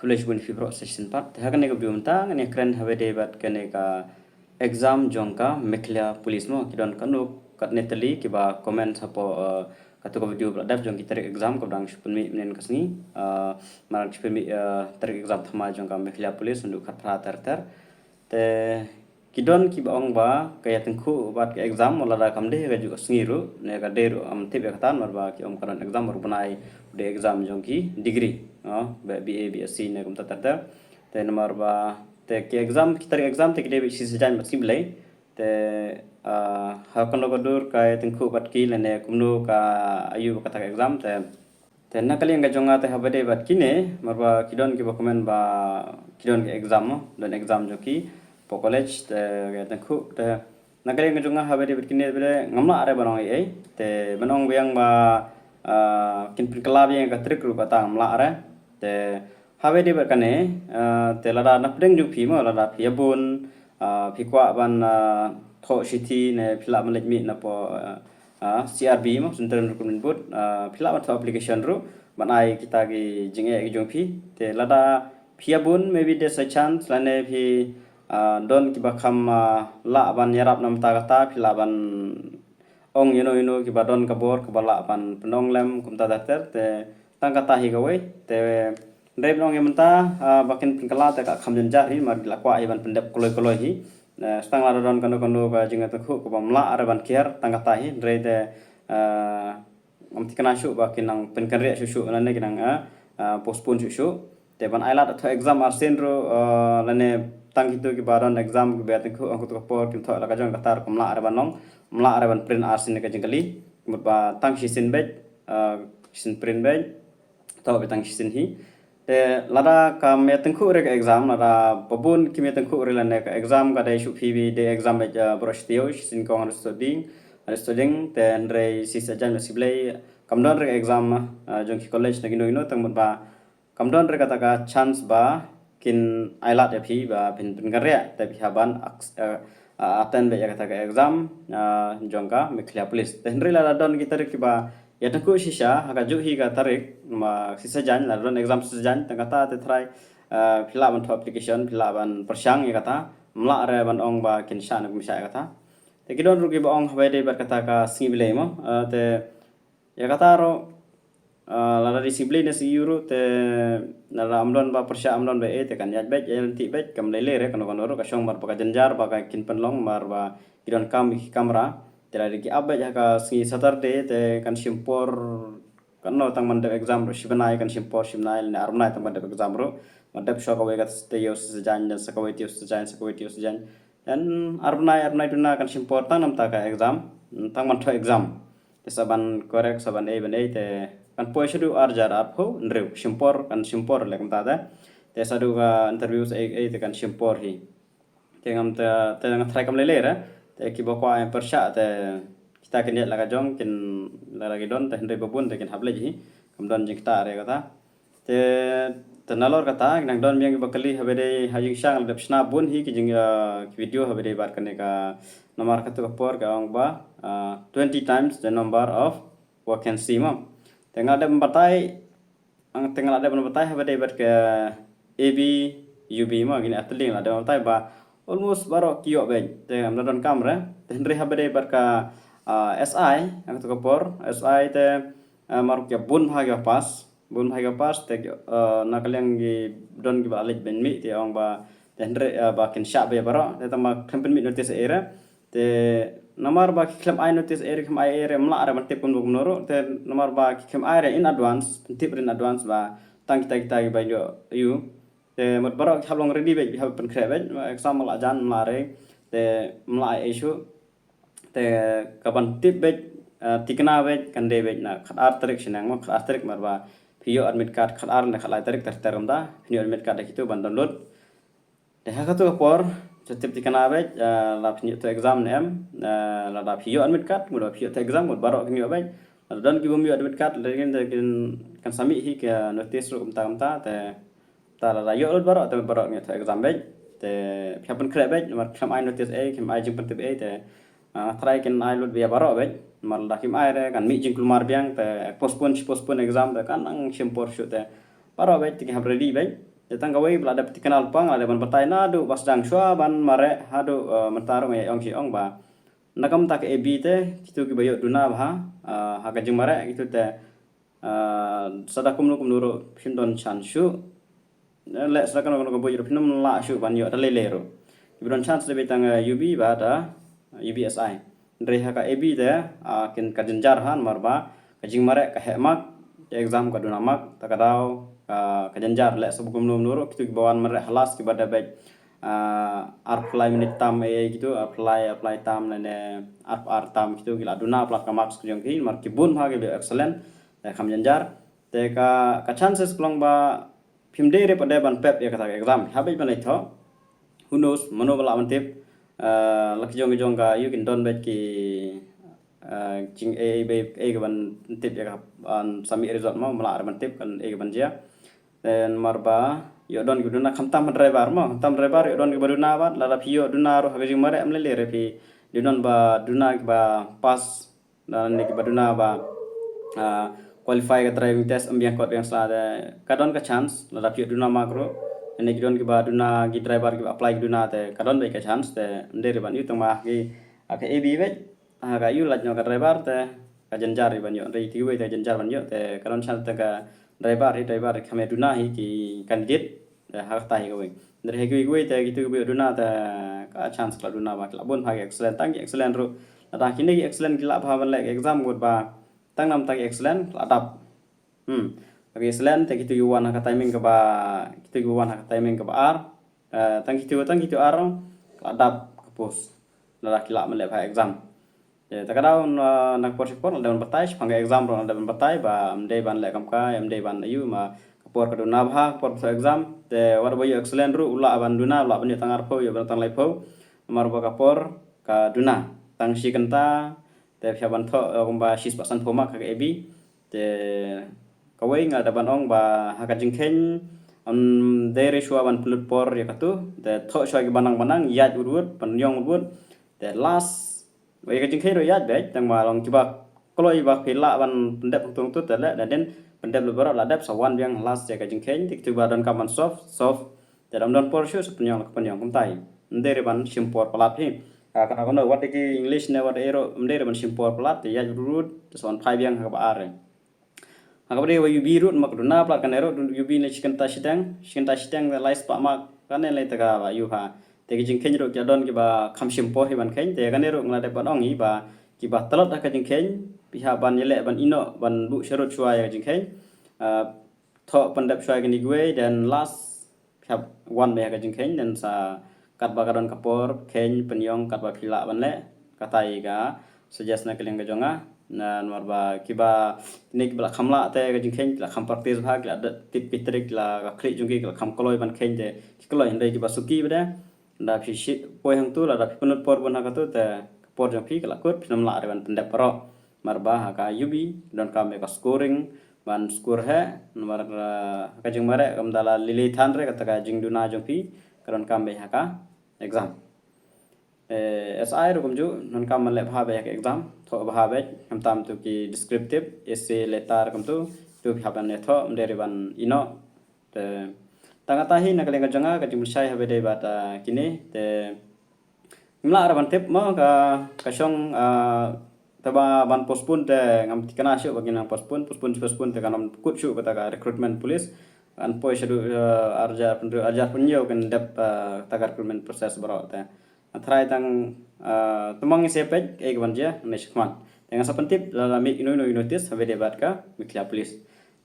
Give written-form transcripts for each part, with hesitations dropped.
college bun fi pro session part ha kan ko bium ta ne kren have de bat kan ka exam jongka mekla police mo kidon kanu kat netali ki ba comment hapo katu ko video bla dap jong ki tarik exam ko dang shpun mi menen kasni marang shpun mi tarik exam thama jongka mekla police undu khat pra ter te kidon ki ba ong ba kaya tengku bat ke exam wala da kam de ga ju sngiru ne ga deru am tibe katan mar ba ki om karan exam mar bunai de exam jongki degree ba BA BSc ne kum ter te nomor ba te ki exam ki tarik exam te ki de si sejan mat simlai te ha kan logodur kaya tengku bat ki lene kumnu ka ayu kata exam te nakali nga jonga te habade bat kine marwa kidon ki dokumen ba kidon ke exam don exam joki po college te ga tengku te nakali nga jonga habade bat kine bele ngamla are banong ai te banong biang ba kin kelab yang ka trik ru kata ngamla are te habade bat kane te lada napdeng ju phi mo lada phiabun phikwa ban tho city ne phila malaj mi na po CRB mo Central Recruitment Board phila ban application ru banai kita gi jinge gi jong phi te lada phiabun maybe there's a chance lane phi don ki bakham la ban yarap nam ta kata phila ban ong ki ba don kabor ka bala ban penong lem kum ta dater te tang kata hi gawe te Ndai nong yang mentah bakin pengkala te ka kham jenjar hi mar lakwa hi ban pendep koloi hi stang la don kono ka jinga te khu ko bamla are ban kiar tang kata hi ndai te am tikana shu bakin nang penkanre shu lane kinang postpone shu te ban ailat atho exam arsen ro lane tang hitu ki baron exam ki bet khu angku to por kin tho la ka jong katar komla are ban nong mla are ban print arsen ka jingkali mut ba tang sin bet sin print bet tho betang sin hi te lada ka me tengku re exam lada babun ki me tengku re lane ka exam ka dai shu phi de exam be brostio sin ko studying te andre si sajan siblei kamdon re exam jong ki college na gino tang ba kamdon re kata ka chance ba kin ailat ya phi ba pin ngare te phi haban attend be kata ka exam jong ka meklia police te andre lada don ki tarik ba ya tengku sisa haka ju hi ka tarik ma sisa jan la don exam sisa jan tang kata te try fill up application fill up persyang ya kata mla re ban ong ba kin sha na kum sha kata te kidon rugi ba ong habai de bar kata ka single mo te ya kata ro la discipline si euro te na amlon ba persya amlon ba te kan yat bet yan ti bet kam lele re kono ro ka shong bar pa janjar ba ka kin penlong mar ba kidon kamera tera lagi abe ka si Saturday te kan simpor kan no tang mandep exam ro shibanai kan simpor shimnai ne armnai tang mandep exam ro mandep shoka we ka te yo sejan dan sakawai tio sejan dan armnai tuna kan simpor tang nam ta ka exam tang man exam te saban korek saban e ben te kan poishu arjar apho ndrew simpor lekum ta da te sadu ka interviews te kan simpor hi te ngam te ngam try kam lele ra te ki bokwa en persya te kita keniat laga jong kin lagi don te ndai babun te kin hable ji kam don jing ta re kata te nalor kata nang don miang bakali habede hajing sang dep sna bun hi ki jing video habede bar kane ka nomor katu por ka ong ba 20 times the number of vacancy mo te ngade batai ang tengal ada batai habede bar ka AB UB mo gini atling ada batai ba almost baro kio ben te amna don kamera te ndri habade barka SI ang to kapor SI te maruk ya bun bhaga pas te nakalyang gi don gi balej ben mi te ong ba te ndri ba kin sha be baro te tama company notice era te nomor ba klem ai notice era klem ai era mla ara mate pun buk noro te nomor ba klem ai in advance tip in advance ba tang kita ba yo te mot barok hablong ready be ha pen kre be example ajan mare te mlai issue te kapan tip be tikna be kande be na khatar tarik sinang mo khatar tarik marba pio admit card khatar na khalai tarik teram da pio admit card itu ban download te ha katu por tip tikna be la pio to exam nem la da pio admit card mo pio to exam mo barok pio be dan ki bumi admit card legen kan sami hi ke notice ru umta te ta la yo barok te barok ni te exam bet te phapen kre bet mar kham ai notice kham ai jing pentip te try ken ai lut bia barok bet mar la khim ai re kan mi jing kulmar biang te postpone exam te kan ang simpor shu te barok bet ki have ready bet Datang kawai belada peti kenal pang ada ban batai na du bas dang shua ban mare hadu mentarung ong si ong ba nakam tak ebi te kitu ki bayo duna ba ha ka jing mare gitu te sadakum nu kumnuro pindon chanshu le sadakan ko boyo pinum la shu ban yo dalelero ibron chance de betang UB ba da UBSI ndre ha ka ebi te kin ka jenjar han marba ka jing mare ka hemak exam ka duna mak takadau ka jenjar le sebugum nuro kitu ki bawan mare halas ki bada baik apply minute tam gitu apply tam ne tam gitu gila duna plat ka marks kujong ki mar kibun ha gitu excellent te kham janjar te ka chances klong ba phimde re pada ban pep ya kata exam habe ban itho who knows mano bala mantip lak jong ka you can don bet ki jing a ban tip ya an sami result ma mala ban tip kan ban dia dan marba yo don guduna khamtam driver mo khamtam driver yo don guduna ba la pio duna ro hagi mare amle le repi dinon ba duna ba pas dan ne ba duna ba qualify ka driving test ambiang kot yang sada kadon ka chance la pio duna makro ne gidon ba duna gi driver gi apply duna te kadon ba ka chance te ndere ban yu tama gi aka ebi ve aga yu la ka driver te ka janjar ban yo rei ti we te janjar ban yo te kadon chance te ka driver kami duna hi ki candidate hak tai ko ndre he ki te gitu bi duna ta ka chance la duna ba la bon phag excellent tang excellent ro ta kini excellent ki la bha ban le exam gut ba tang nam tang excellent la dap bagi excellent te gitu yuan hak timing ka ba gitu yuan hak timing ka ba ar tang gitu ar la dap ka pos la ki la le bha exam takadau nak porsi dalam batai pangga exam ron dalam batai ba amde ban le kam ka amde ban ayu ma kapor ka duna bha por exam te war boyo excellent ru ula ban duna ula ban tangar po yo ban tang lai po mar ba kapor ka duna tang si kenta te phya ban tho ba 6% phoma ka ebi te kawai nga da ban ong ba ha ka jingkhen dere shua ban pulut por ya katu te tho shwa ki banang yat urut pan yong urut te last vậy cái chứng khí rồi yat đấy tang ma long coba kalau iba phila ban pendep tung tu tele dan pendep lebara la dep sawan yang last ya cái chứng khí tik coba dan kaman soft dalam don porsche sepenyong kumtai ndere ban simpor pelat hi karena kono wat ki english ne wat ero ndere ban simpor pelat ya rut sawan phai yang ka ba are akabade wa yubi rut mak duna plat kan ero yubi ne chikan ta sidang the last pa mak kan le ta ga ba yu ha te ki jingkhen ro ja don ki ba kham simpo hi ban khen te kan ero ngla de ban ong hi ba ki ba talot ka jingkhen piha ban yele ban ino ban bu sherot chua ya jingkhen tho pandap chua ki ni gwe dan last piha wan be ka jingkhen dan sa kat ba kadon kapor khen penyong kat ba phila ban le katai ga suggest na keleng ga jonga na norba kiba nik bla khamla te ga jingkhen la kham practice bhag la tip pitrik la klik jungki la kham koloi ban khen je koloi hindai ki ba suki bada da phi shi poi hang tu la da punut por bon hakatu te por jong phi kala kot phinam la ban pendep pro marba ha ka yubi don kam ka scoring ban score he mar ka jing mare kam dala lili than re kata ka jing duna jong phi karon kam be ha ka exam SI ro kum ju non kam le bha be ka exam tho bha be kam tam tu ki descriptive essay letter kam tu bha ban ne tho ndere ban ino te tanga tahi na kalenga janga ka jimul sai habe dei bata kini te ngla ara ban tip mo ka song taba ban postpone te ngam tikana shu bagi nang postpone te kanam kut shu kata ka recruitment police an poi shadu arja punyo kan dep ta recruitment process baro te athrai tang tumang sepej ek ban je ne shkman tenga sapantip la mi ino notice habe dei bat ka mikla police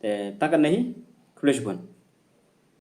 te takan nahi khulish bun